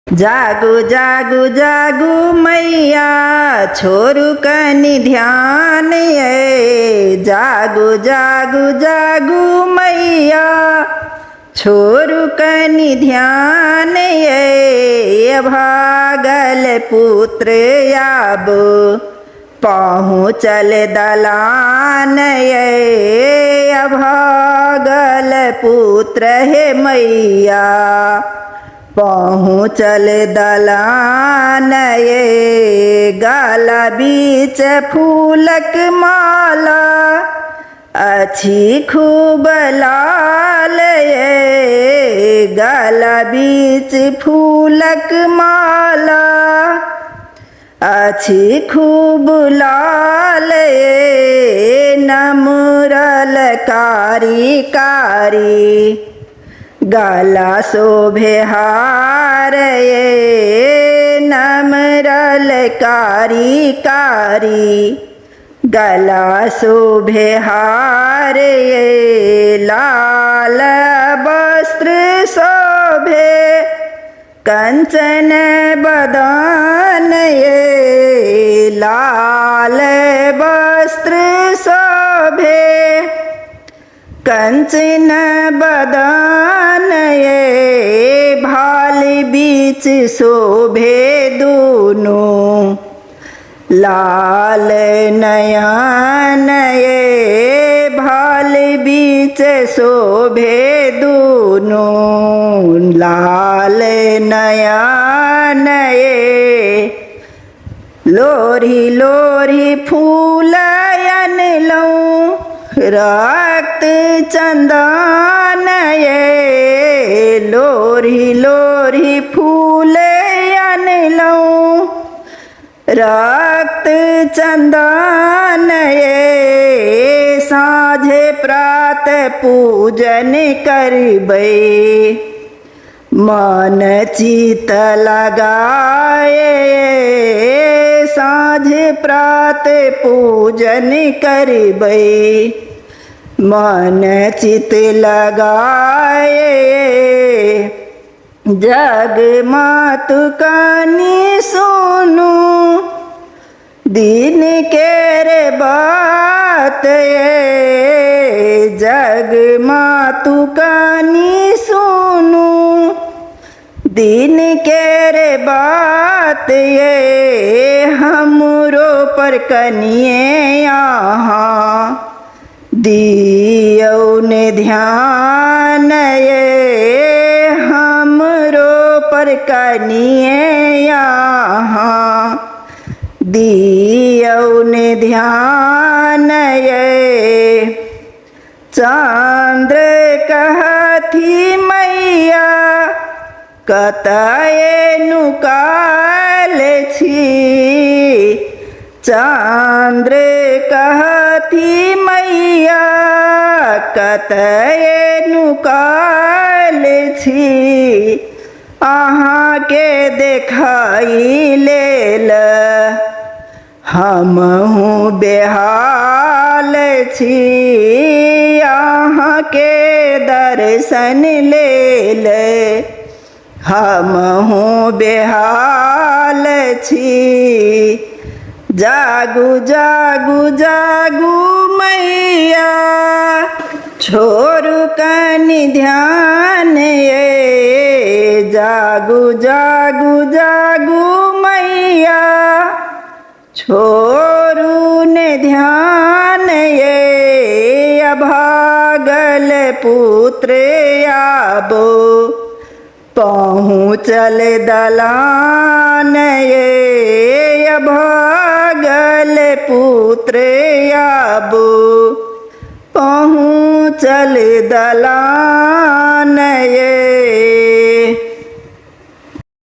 जागु जागु जागु मैया छोरु कनि ध्यान ये। जागु जागु जागु मैया छोरु कनि ध्यान ये। भागल पुत्र आब पहुँचल दलान ये। भागल पुत्र हे मैया पहुँचल दलान ये। गाला बीच फूलक माला अच्छी खूब लाल ये। गाला बीच फूलक माला अच्छी खूब लाल ये। नमुरल कारी कारी गाला शोभे हार ये। नमरल कारी कारी गला शोभे हार ये। लाल वस्त्र शोभे कंचन बदन ये। लाल वस्त्र शोभे कंचन बदन ये। भाल बीच शोभे दोनों लाल नयन ये। भाल बीच शोभे दोनों लाल नयन ये। लोरी लोरी फूलयन लऊं रक्त चंदन ये। लोरी लोरी फूलयन लऊं रक्त चंदन ये। साँझे प्रात पूजन करबै मन चित लगाए। साँझ प्रात पूजन करबै मन चित लगाए। जग मातु कनि सुनु दिन केर बात ये। जग मातु कनि सुनु दिन केर बात ये। हमरो पर कनिए यहाँ दियौन ध्यान ये। हमरो पर कनिए यहाँ दियौन ध्यान ये। चंद्र कहथी मैया कतए नुकाल छी। चंद्र कहथी मैया कतए नुकाल छी। अहाँ के देखाई लेल हमहु बेहाल छी। अहाँ के दर्शन लेल हमहु बेहाल छी। जागु जागु जागु मैया छोरु कनि ध्यान ये। जागु जागु जागु मैया छोरु ने ध्यान ये। अभागल पुत्र आबो पहुँचल दलान ये। अभागल पुत्र आबो पहुँचल दलान।